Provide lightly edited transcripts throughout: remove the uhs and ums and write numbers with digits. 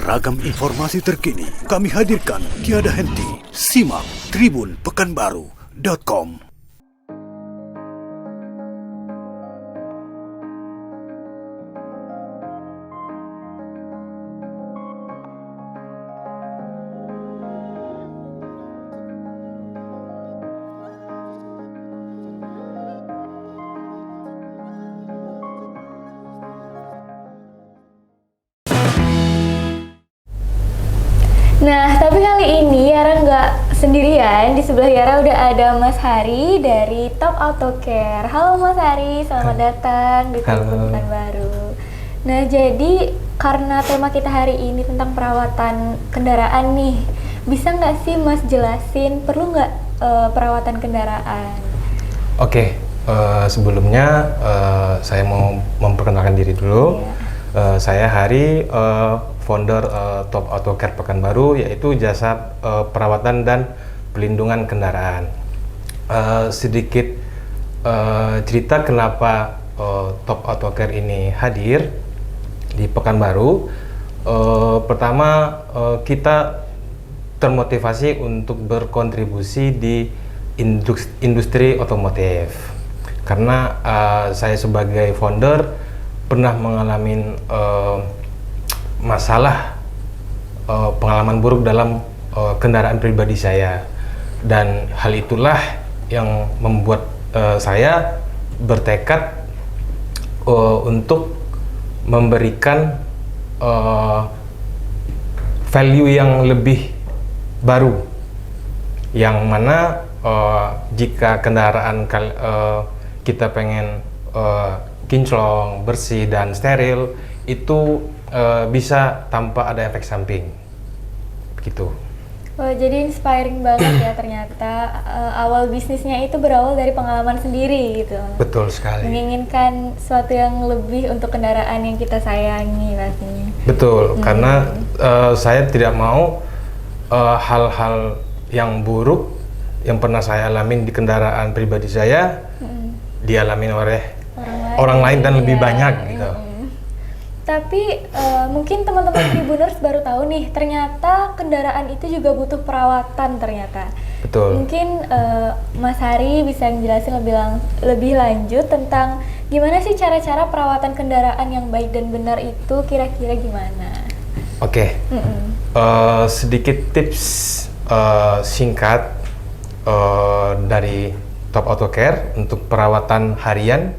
Ragam informasi terkini kami hadirkan tiada henti. Simak tribunpekanbaru.com. Nah, tapi kali ini Yara nggak sendirian. Di sebelah Yara udah ada Mas Hari dari Top Auto Care. Halo Mas Hari, selamat datang di Tribun Pekanbaru. Nah, jadi karena tema kita hari ini tentang perawatan kendaraan nih, bisa nggak sih Mas jelasin perlu nggak perawatan kendaraan? Oke, sebelumnya saya mau memperkenalkan diri dulu. Saya Hari, founder Top Auto Care Pekanbaru, yaitu jasa perawatan dan pelindungan kendaraan. Sedikit cerita kenapa Top Auto Care ini hadir di Pekanbaru. Pertama, kita termotivasi untuk berkontribusi di industri otomotif, karena saya sebagai founder pernah mengalami masalah pengalaman buruk dalam kendaraan pribadi saya, dan hal itulah yang membuat saya bertekad untuk memberikan value yang lebih baru, yang mana jika kendaraan kita pengen kinclong, bersih dan steril, itu bisa tanpa ada efek samping, begitu. Oh, jadi inspiring banget ya ternyata. Awal bisnisnya itu berawal dari pengalaman sendiri gitu. Betul sekali. Menginginkan sesuatu yang lebih untuk kendaraan yang kita sayangi pastinya. Betul, karena saya tidak mau hal-hal yang buruk yang pernah saya alamin di kendaraan pribadi saya dialami oleh orang lain dan lebih banyak gitu. Tapi mungkin teman-teman Tribuners baru tahu nih, ternyata kendaraan itu juga butuh perawatan ternyata. Betul. Mungkin Mas Hari bisa ngejelasin lebih lanjut tentang gimana sih cara-cara perawatan kendaraan yang baik dan benar itu kira-kira gimana? Oke. Sedikit tips singkat dari Top Auto Care untuk perawatan harian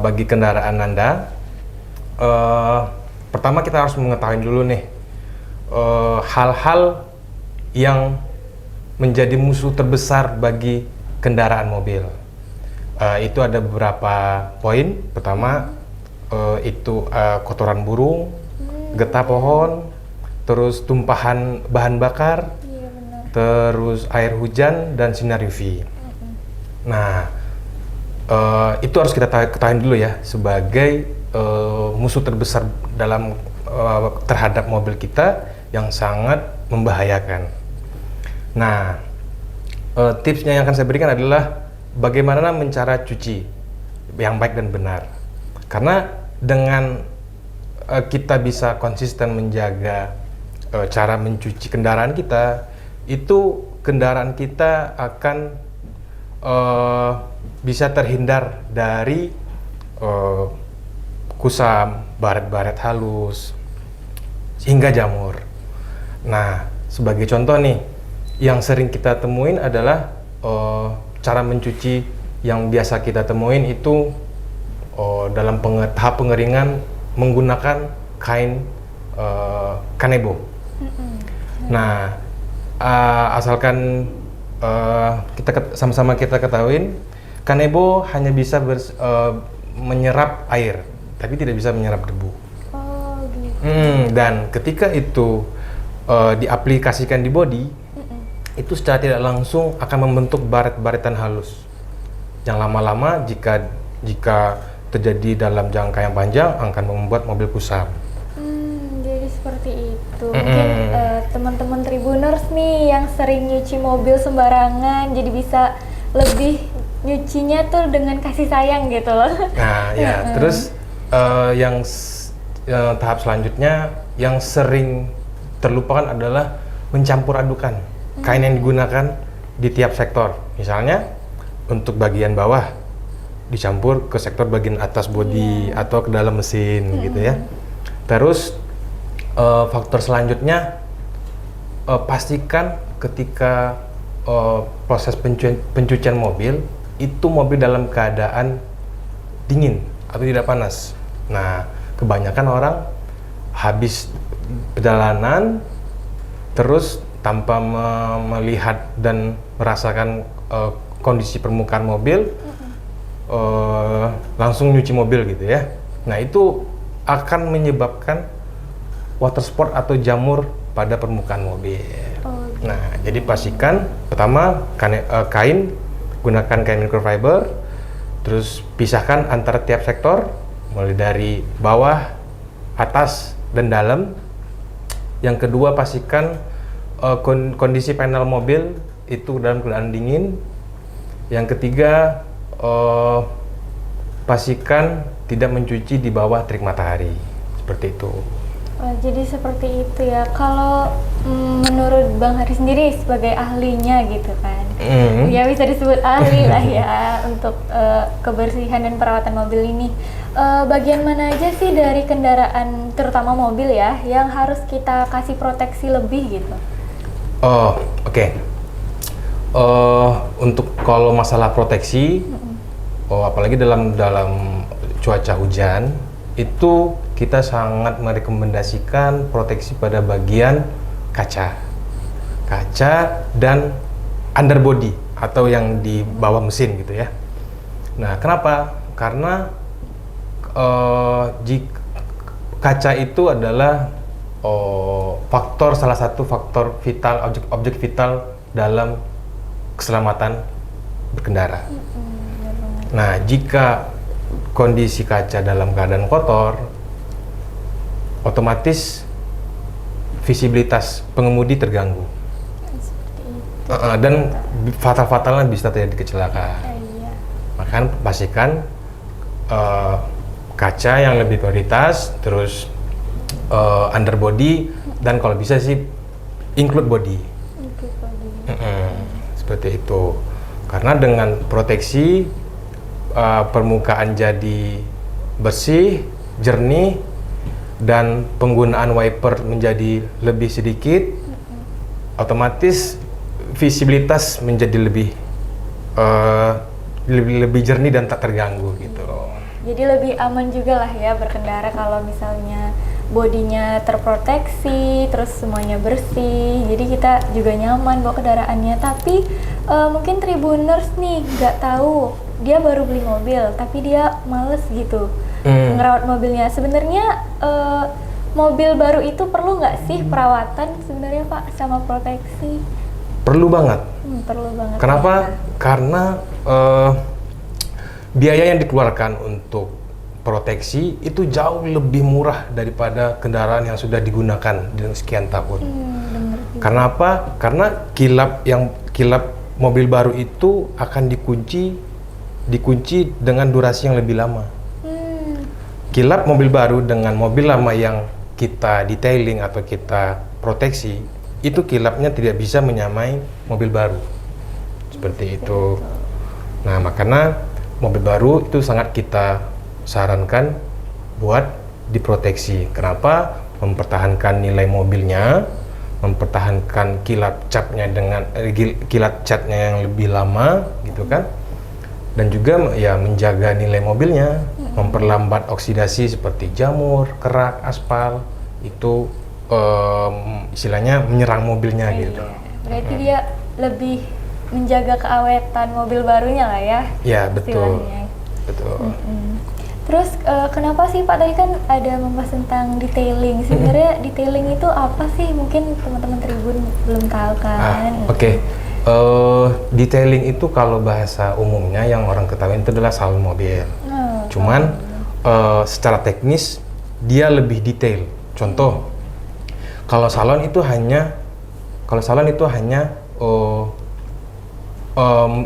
bagi kendaraan Anda. Pertama kita harus mengetahui dulu nih hal-hal yang menjadi musuh terbesar bagi kendaraan mobil. Itu ada beberapa poin. Pertama itu kotoran burung, getah pohon, terus tumpahan bahan bakar, terus air hujan dan sinar UV. Nah, itu harus kita ketahui dulu ya sebagai musuh terbesar dalam terhadap mobil kita yang sangat membahayakan. Nah, tipsnya yang akan saya berikan adalah bagaimana cara cuci yang baik dan benar. Karena dengan kita bisa konsisten menjaga cara mencuci kendaraan kita, itu kendaraan kita akan bisa terhindar dari kusam, baret-baret halus, hingga jamur. Nah, sebagai contoh nih, yang sering kita temuin adalah cara mencuci yang biasa kita temuin itu dalam tahap pengeringan menggunakan kain kanebo. Nah, asalkan sama-sama kita ketahuin, kanebo hanya bisa menyerap air, tapi tidak bisa menyerap debu. Oh, gitu. Dan ketika itu diaplikasikan di body, itu secara tidak langsung akan membentuk baret-baretan halus. Yang lama-lama jika terjadi dalam jangka yang panjang akan membuat mobil kusam. Jadi seperti itu. Mungkin teman-teman Tribuners nih yang sering nyuci mobil sembarangan, jadi bisa lebih nyucinya tuh dengan kasih sayang gitu loh. Nah ya, terus yang tahap selanjutnya yang sering terlupakan adalah mencampur adukan kain yang digunakan di tiap sektor. Misalnya untuk bagian bawah dicampur ke sektor bagian atas bodi atau ke dalam mesin gitu ya. Terus faktor selanjutnya pastikan ketika proses pencucian mobil itu mobil dalam keadaan dingin atau tidak panas. Nah, kebanyakan orang habis perjalanan terus tanpa melihat dan merasakan kondisi permukaan mobil langsung nyuci mobil gitu ya. Nah, itu akan menyebabkan water sport atau jamur pada permukaan mobil. Nah, jadi pastikan pertama kain, gunakan kain microfiber, terus pisahkan antara tiap sektor, mulai dari bawah, atas, dan dalam. Yang kedua, pastikan kondisi panel mobil itu dalam keadaan dingin. Yang ketiga, pastikan tidak mencuci di bawah terik matahari, seperti itu. Jadi seperti itu ya. Kalau menurut Bang Hari sendiri sebagai ahlinya gitu kan, ya bisa disebut ahli lah ya untuk kebersihan dan perawatan mobil ini. Bagian mana aja sih dari kendaraan, terutama mobil ya, yang harus kita kasih proteksi lebih gitu? Oke. Untuk kalau masalah proteksi, apalagi dalam cuaca hujan, itu kita sangat merekomendasikan proteksi pada bagian kaca dan underbody atau yang di bawah mesin gitu ya. Nah, kenapa? Karena jika kaca itu adalah salah satu faktor vital, objek vital dalam keselamatan berkendara. Nah, jika kondisi kaca dalam keadaan kotor, otomatis visibilitas pengemudi terganggu. Dan fatal-fatalnya bisa terjadi kecelakaan. Maka pastikan kaca yang lebih prioritas, terus underbody, dan kalau bisa sih include body. Seperti itu. Karena dengan proteksi permukaan jadi bersih, jernih, dan penggunaan wiper menjadi lebih sedikit, otomatis visibilitas menjadi lebih jernih dan tak terganggu gitu. Jadi lebih aman juga lah ya berkendara kalau misalnya bodinya terproteksi, terus semuanya bersih, jadi kita juga nyaman bawa kendaraannya. Tapi mungkin Tribuners nih nggak tahu, dia baru beli mobil tapi dia males gitu ngerawat mobilnya. Sebenarnya mobil baru itu perlu nggak sih perawatan sebenarnya Pak sama proteksi? Perlu banget. Perlu banget. Kenapa? Ya. Karena biaya yang dikeluarkan untuk proteksi itu jauh lebih murah daripada kendaraan yang sudah digunakan di sekian tahun. Karena apa? Karena kilap mobil baru itu akan dikunci dengan durasi yang lebih lama. Kilap mobil baru dengan mobil lama yang kita detailing atau kita proteksi, itu kilapnya tidak bisa menyamai mobil baru. Seperti itu. Nah, makanya mobil baru itu sangat kita sarankan buat diproteksi. Kenapa? Mempertahankan nilai mobilnya, mempertahankan kilat catnya yang lebih lama, gitu kan? Dan juga ya menjaga nilai mobilnya, memperlambat oksidasi seperti jamur, kerak, aspal, itu istilahnya menyerang mobilnya gitu. Berarti dia lebih menjaga keawetan mobil barunya lah ya? Ya, betul. Istilahnya. Betul. Terus kenapa sih Pak tadi kan ada membahas tentang detailing? Sebenarnya detailing itu apa sih? Mungkin teman-teman Tribun belum tahu kan? Oke. Detailing itu kalau bahasa umumnya yang orang ketahui itu adalah salon mobil. Cuman secara teknis dia lebih detail. Contoh, kalau salon itu hanya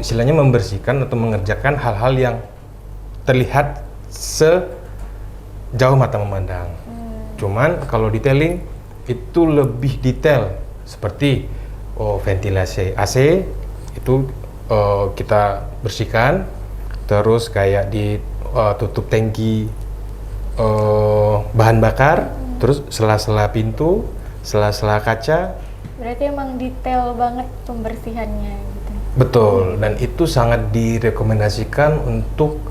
istilahnya membersihkan atau mengerjakan hal-hal yang terlihat sejauh mata memandang. Cuman kalau detailing itu lebih detail seperti ventilasi AC itu kita bersihkan, terus kayak di tutup tangki bahan bakar, terus sela-sela pintu, sela-sela kaca. Berarti emang detail banget pembersihannya gitu. Betul, dan itu sangat direkomendasikan untuk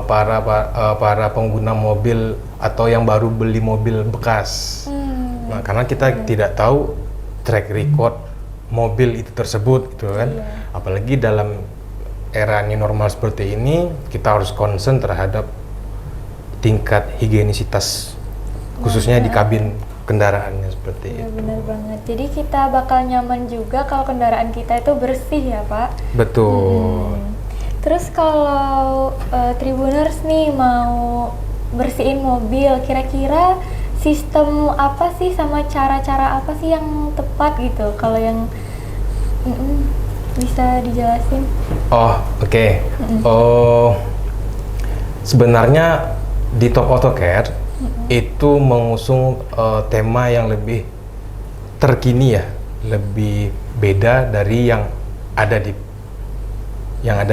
para pengguna mobil atau yang baru beli mobil bekas. Nah, karena kita tidak tahu track record mobil itu tersebut, gitu kan. Apalagi dalam era new normal seperti ini, kita harus concern terhadap tingkat higienisitas, khususnya di kabin kendaraannya seperti itu. Benar banget. Jadi kita bakal nyaman juga kalau kendaraan kita itu bersih ya Pak. Betul. Terus kalau Tribuners nih mau bersihin mobil, kira-kira sistem apa sih sama cara-cara apa sih yang tepat gitu? Kalau yang bisa dijelasin? Oke. Sebenarnya di Top Auto Care itu mengusung tema yang lebih terkini ya, lebih beda dari yang ada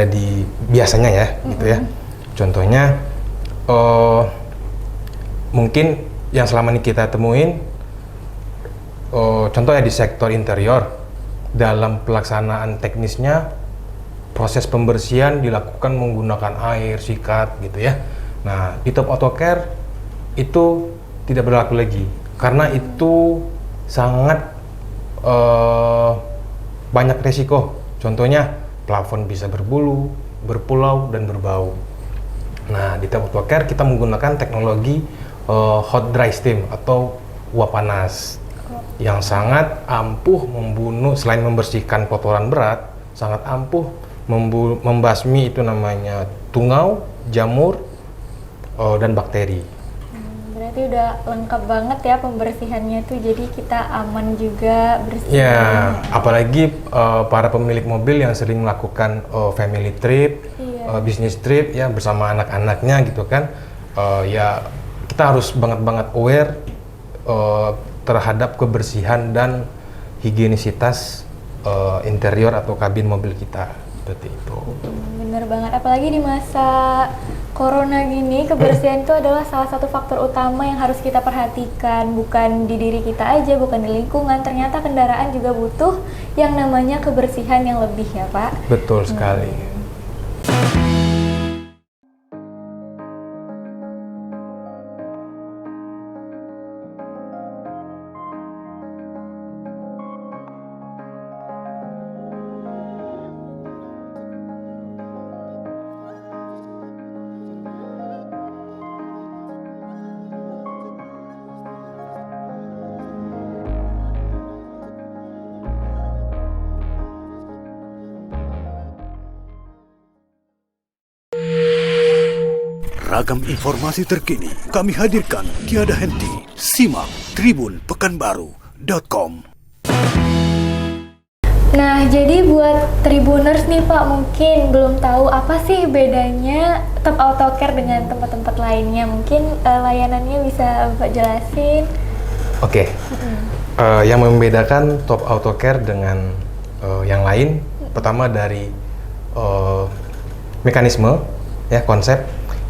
di biasanya ya, gitu ya. Contohnya mungkin yang selama ini kita temuin, contohnya di sektor interior, dalam pelaksanaan teknisnya proses pembersihan dilakukan menggunakan air, sikat gitu ya. Nah, di Top Auto Care itu tidak berlaku lagi karena itu sangat banyak resiko. Contohnya plafon bisa berbulu, berpulau, dan berbau. Nah, di Top Auto Care kita menggunakan teknologi hot dry steam atau uap panas yang sangat ampuh membunuh, selain membersihkan kotoran berat, sangat ampuh membasmi itu namanya tungau, jamur, dan bakteri. Berarti udah lengkap banget ya pembersihannya tuh, jadi kita aman juga bersih. Ya, apalagi para pemilik mobil yang sering melakukan family trip, business trip ya bersama anak-anaknya gitu kan, ya kita harus banget aware terhadap kebersihan dan higienisitas interior atau kabin mobil kita, seperti itu. Bener banget, apalagi di masa corona gini, kebersihan itu adalah salah satu faktor utama yang harus kita perhatikan. Bukan di diri kita aja, bukan di lingkungan, ternyata kendaraan juga butuh yang namanya kebersihan yang lebih ya Pak. Betul sekali. Ragam informasi terkini kami hadirkan tiada henti. Simak tribunpekanbaru.com. Nah, jadi buat Tribuners nih Pak, mungkin belum tahu apa sih bedanya Top Auto Care dengan tempat-tempat lainnya. Mungkin layanannya bisa Bapak jelasin. Oke. Yang membedakan Top Auto Care dengan yang lain, pertama dari mekanisme, ya konsep.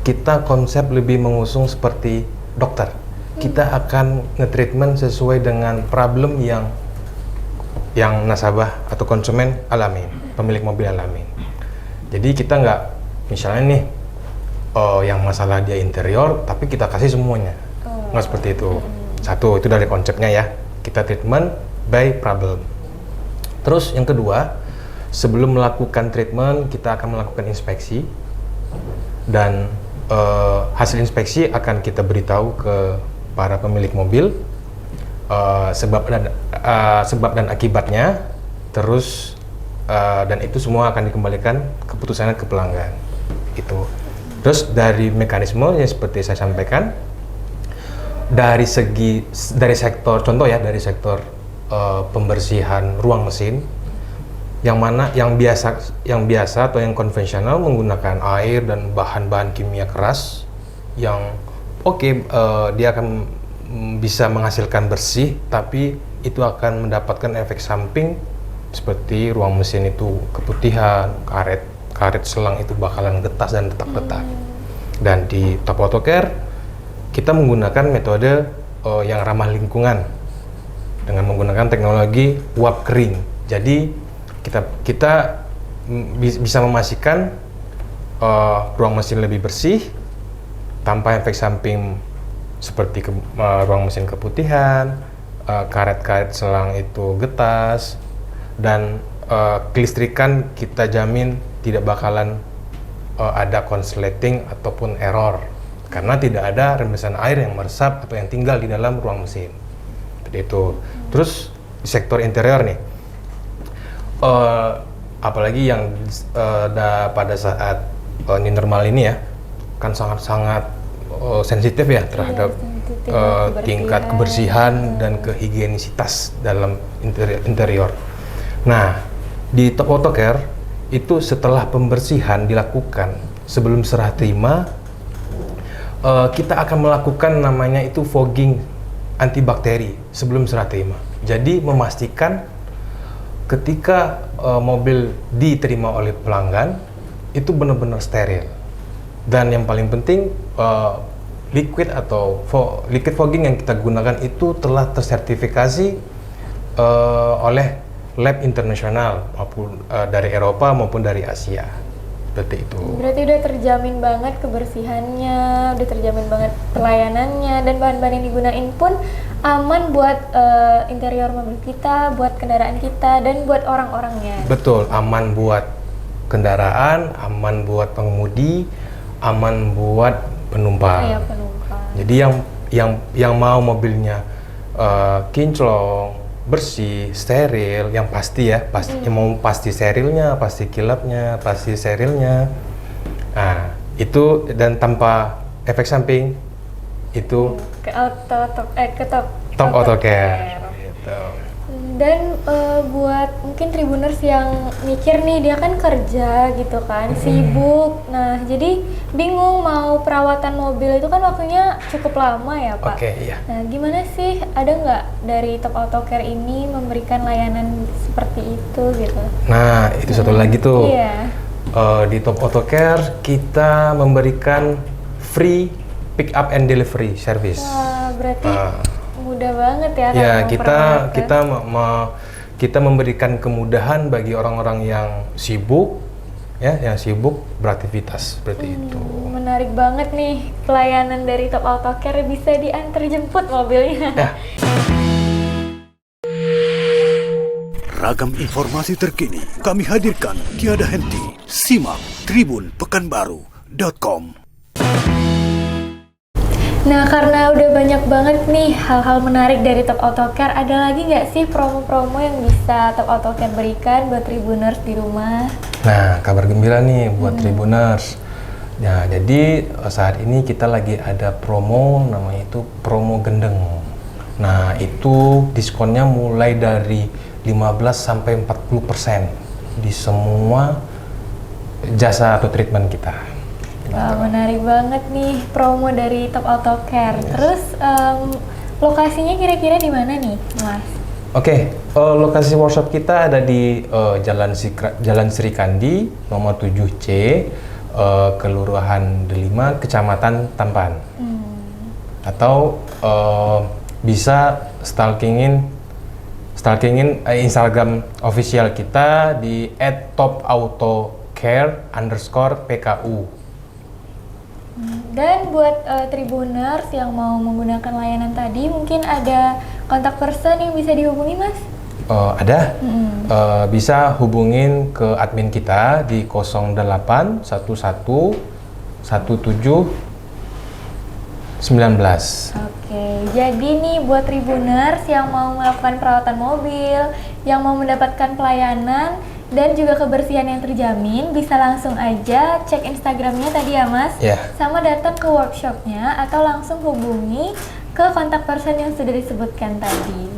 Kita konsep lebih mengusung seperti dokter. Kita akan nge-treatment sesuai dengan problem yang nasabah atau konsumen alamin, pemilik mobil alamin. Jadi kita nggak, misalnya nih, yang masalah dia interior, tapi kita kasih semuanya. Nggak seperti itu. Satu, itu dari konsepnya ya. Kita treatment by problem. Terus yang kedua, sebelum melakukan treatment, kita akan melakukan inspeksi. Dan hasil inspeksi akan kita beritahu ke para pemilik mobil, sebab dan akibatnya, terus dan itu semua akan dikembalikan keputusannya ke pelanggan. Itu. Terus dari mekanisme yang seperti saya sampaikan, dari sektor, contoh ya, dari sektor pembersihan ruang mesin, yang mana yang biasa atau yang konvensional menggunakan air dan bahan-bahan kimia keras yang dia akan bisa menghasilkan bersih, tapi itu akan mendapatkan efek samping seperti ruang mesin itu keputihan, karet selang itu bakalan getas dan retak-retak. Dan di Top Auto Care kita menggunakan metode yang ramah lingkungan dengan menggunakan teknologi uap kering. Jadi kita bisa memastikan ruang mesin lebih bersih tanpa efek samping seperti ruang mesin keputihan, karet-karet selang itu getas, dan kelistrikan kita jamin tidak bakalan ada konsleting ataupun error karena tidak ada rembesan air yang meresap atau yang tinggal di dalam ruang mesin. Seperti itu. Terus di sektor interior nih, apalagi yang pada saat new normal ini ya, kan sangat-sangat sensitif ya terhadap tingkat kebersihan dan kehigienisitas dalam interior. Nah, di Top Auto Care itu setelah pembersihan dilakukan sebelum serah terima, kita akan melakukan namanya itu fogging antibakteri sebelum serah terima. Jadi memastikan ketika mobil diterima oleh pelanggan itu benar-benar steril. Dan yang paling penting liquid fogging yang kita gunakan itu telah tersertifikasi oleh lab internasional maupun dari Eropa maupun dari Asia. Seperti itu. Berarti udah terjamin banget kebersihannya, udah terjamin banget pelayanannya, dan bahan-bahan yang digunain pun aman buat interior mobil kita, buat kendaraan kita, dan buat orang-orangnya. Betul, aman buat kendaraan, aman buat pengemudi, aman buat penumpang. Iya, penumpang. Jadi yang mau mobilnya kinclong, bersih, steril, yang pasti ya, yang mau pasti sterilnya, pasti kilapnya, pasti sterilnya. Nah, itu dan tanpa efek samping itu Ke Top Auto Care. Gitu. Dan buat mungkin Tribuners yang mikir nih, dia kan kerja gitu kan, sibuk. Nah, jadi bingung mau perawatan mobil itu kan waktunya cukup lama ya, Pak. Oke, iya. Nah, gimana sih, ada nggak dari Top Auto Care ini memberikan layanan seperti itu gitu? Nah, itu satu lagi tuh. Iya. Di Top Auto Care kita memberikan free pick up and delivery service. Wah, berarti mudah banget ya. Ya, kalau kita memberikan kemudahan bagi orang-orang yang sibuk, ya, yang sibuk beraktivitas seperti itu. Menarik banget nih, pelayanan dari Top Auto Care bisa diantar jemput mobilnya. Ya. Ragam informasi terkini kami hadirkan tiada henti. Simak tribunpekanbaru.com. Nah, karena udah banyak banget nih hal-hal menarik dari Top Auto Care, ada lagi nggak sih promo-promo yang bisa Top Auto Care berikan buat Tribuners di rumah? Nah, kabar gembira nih buat Tribuners. Ya, jadi saat ini kita lagi ada promo, namanya itu promo gendeng. Nah, itu diskonnya mulai dari 15 sampai 40% di semua jasa atau treatment kita. Wah, menarik banget nih promo dari Top Auto Care. Yes. Terus lokasinya kira-kira di mana nih, Mas? Oke, lokasi workshop kita ada di Jalan Sri Kandi nomor 7C, Kelurahan Delima, Kecamatan Tampan. Atau bisa stalkingin Instagram official kita di @topautocare_PKU. Dan buat Tribuners yang mau menggunakan layanan tadi, mungkin ada kontak person yang bisa dihubungi, Mas? Ada. Bisa hubungin ke admin kita di 08 11 17 19. Oke, jadi nih buat Tribuners yang mau melakukan perawatan mobil, yang mau mendapatkan pelayanan dan juga kebersihan yang terjamin, bisa langsung aja cek Instagramnya tadi ya, Mas. Yeah. Sama datang ke workshopnya atau langsung hubungi ke kontak person yang sudah disebutkan tadi.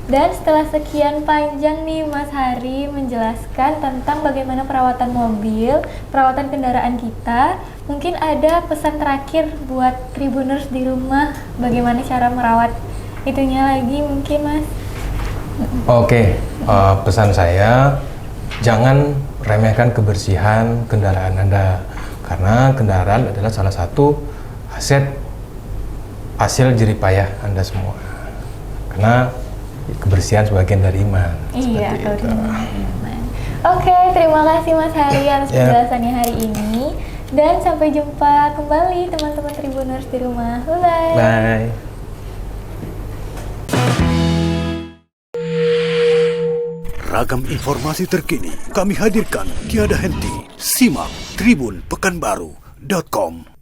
Dan setelah sekian panjang nih Mas Hari menjelaskan tentang bagaimana perawatan mobil, perawatan kendaraan kita, mungkin ada pesan terakhir buat Tribuners di rumah, bagaimana cara merawat itunya lagi mungkin Mas? Oke, pesan saya jangan remehkan kebersihan kendaraan Anda, karena kendaraan adalah salah satu hasil jeripayah Anda semua. Karena kebersihan sebagian dari iman. Iya, Seperti kalau itu. iman. Oke, terima kasih Mas Hari atas penjelasannya hari ini. Dan sampai jumpa kembali teman-teman Tribuners di rumah. Bye-bye. Bye. Ragam informasi terkini kami hadirkan tiada henti. Simak tribunpekanbaru.com.